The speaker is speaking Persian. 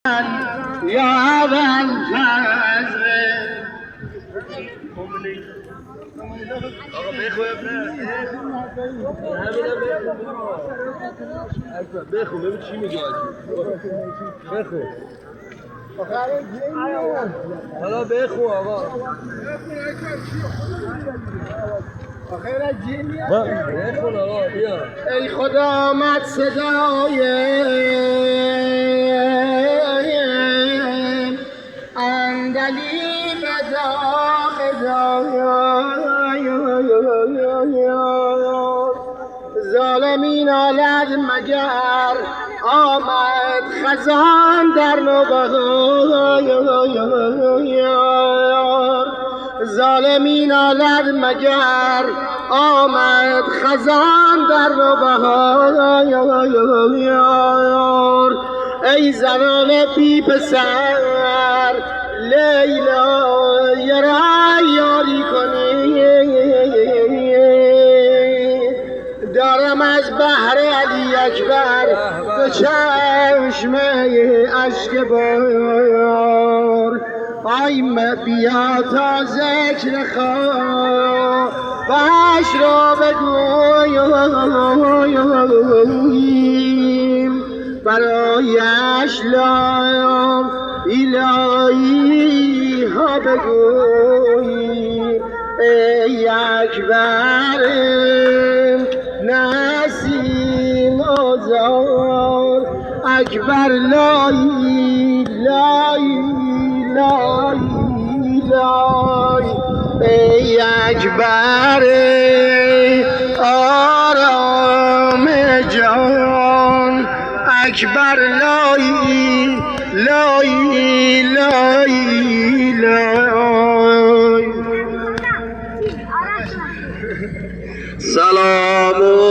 یا اول فضل آقا بخو بخو ببین چی میگه بخو حالا بخو آقا بخون آقا بیا ای خدا آمد صدای اندلیب داغ ظالمین آلد مگر آمد خزان در نوبهار ظالمین آلد مگر آمد خزان در نوبهار ای زنان بی پسر لیلا را یاری کنی دارم از بحر علی اکبر به چشم اشک بار آی بیا تا ذکر خوابش را بگویم برایش لا الهی ها بگویم ای اکبر نسیم آزار اکبر لای لای لای لای ای اکبر آرام جان اکبر لای لای لای لای سلام